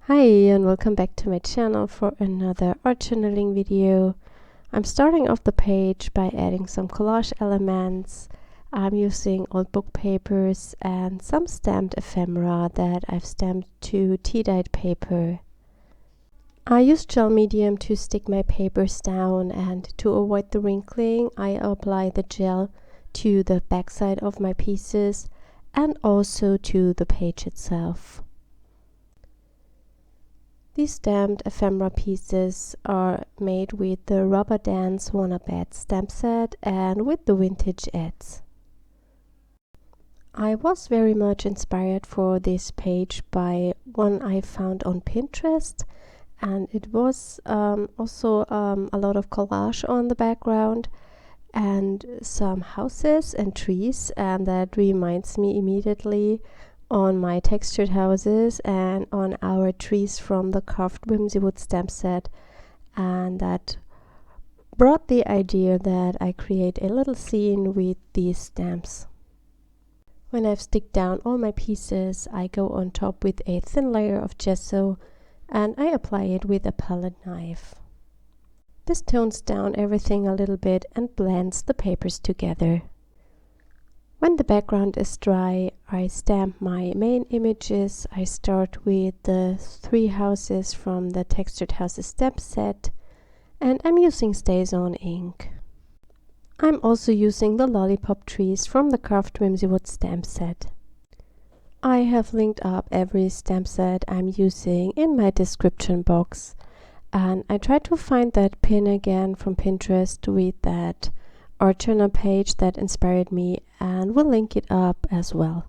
Hi and welcome back to my channel for another art journaling video. I'm starting off the page by adding some collage elements. I'm using old book papers and some stamped ephemera that I've stamped to tea-dyed paper. I use gel medium to stick my papers down, and to avoid the wrinkling I apply the gel to the backside of my pieces and also to the page itself. These stamped ephemera pieces are made with the Rubber Dance Wanna Bet stamp set and with the vintage ads. I was very much inspired for this page by one I found on Pinterest, and it was also a lot of collage on the background and some houses and trees, and that reminds me immediately on my textured houses and on our trees from the carved whimsy wood stamp set, and that brought the idea that I create a little scene with these stamps. When I've sticked down all my pieces, I go on top with a thin layer of gesso and I apply it with a palette knife. This tones down everything a little bit and blends the papers together. When the background is dry, I stamp my main images. I start with the 3 houses from the Textured Houses stamp set, and I'm using STAYS-ON ink. I'm also using the lollipop trees from the Carved Whimsy Wood stamp set. I have linked up every stamp set I'm using in my description box, and I tried to find that pin again from Pinterest with that art journal page that inspired me, and we'll link it up as well.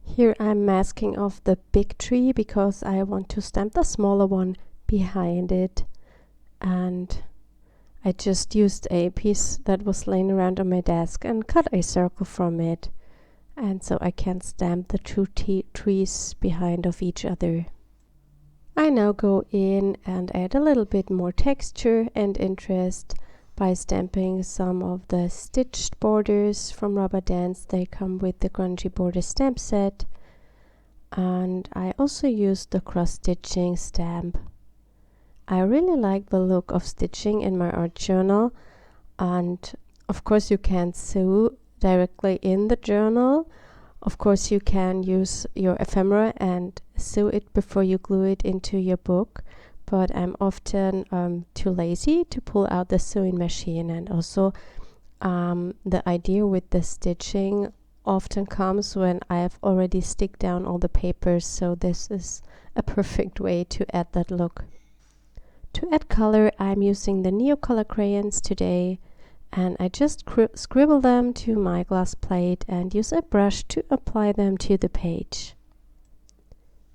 Here I'm masking off the big tree because I want to stamp the smaller one behind it, and I just used a piece that was laying around on my desk and cut a circle from it, and so I can stamp the 2 trees behind of each other. I now go in and add a little bit more texture and interest by stamping some of the stitched borders from Rubber Dance. They come with the grungy border stamp set, and I also used the cross stitching stamp. I really like the look of stitching in my art journal, and of course you can sew directly in the journal. Of course you can use your ephemera and sew it before you glue it into your book, but I'm often too lazy to pull out the sewing machine, and also the idea with the stitching often comes when I have already stick down all the papers, so this is a perfect way to add that look. To add color, I'm using the Neocolor Crayons today, and I just scribble them to my glass plate and use a brush to apply them to the page.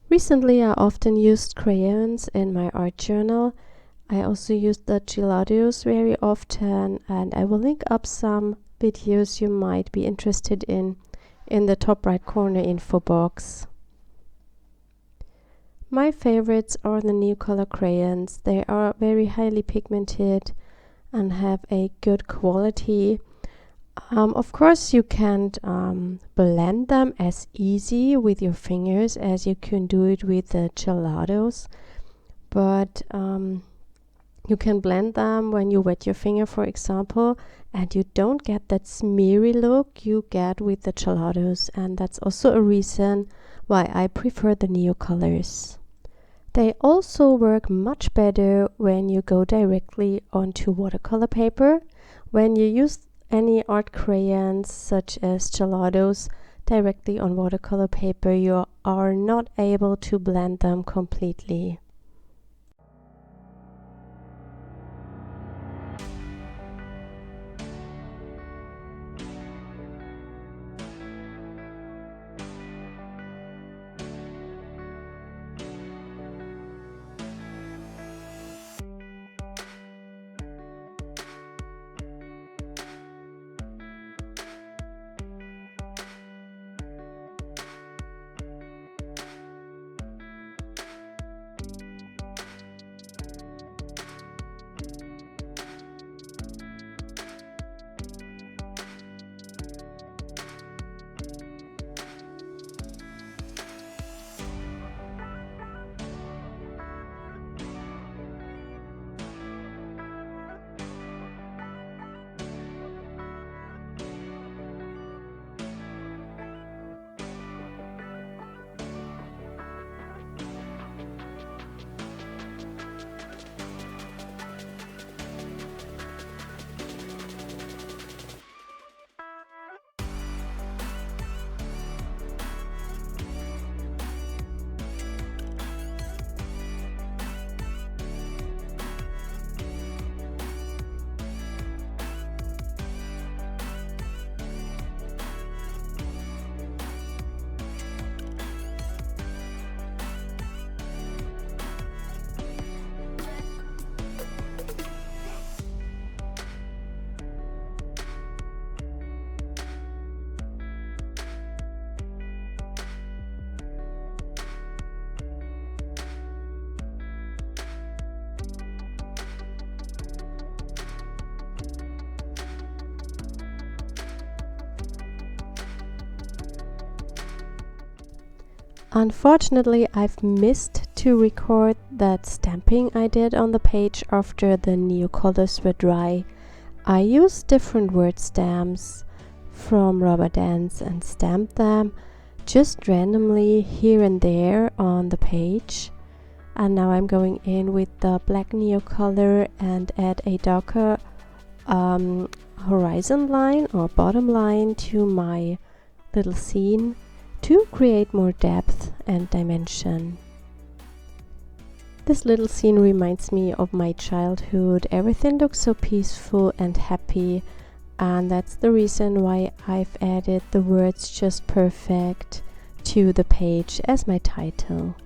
Recently I often used crayons in my art journal. I also use the gelatos very often, and I will link up some videos you might be interested in the top right corner info box. My favorites are the Neocolor crayons. They are very highly pigmented and have a good quality. Of course you can't blend them as easy with your fingers as you can do it with the gelatos, but you can blend them when you wet your finger, for example, and you don't get that smeary look you get with the gelatos, and that's also a reason why I prefer the Neocolors. They also work much better when you go directly onto watercolor paper. When you use any art crayons such as gelatos directly on watercolor paper, you are not able to blend them completely. Unfortunately, I've missed to record that stamping I did on the page after the Neocolors were dry. I used different word stamps from rubber bands and stamped them just randomly here and there on the page. And now I'm going in with the black Neocolor and add a darker horizon line or bottom line to my little scene to create more depth and dimension. This little scene reminds me of my childhood. Everything looks so peaceful and happy, and that's the reason why I've added the words "just perfect" to the page as my title.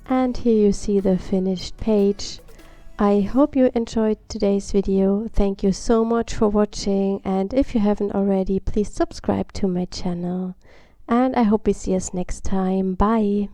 And here you see the finished page. I hope you enjoyed today's video. Thank you so much for watching, and if you haven't already, please subscribe to my channel. And I hope we see us next time. Bye!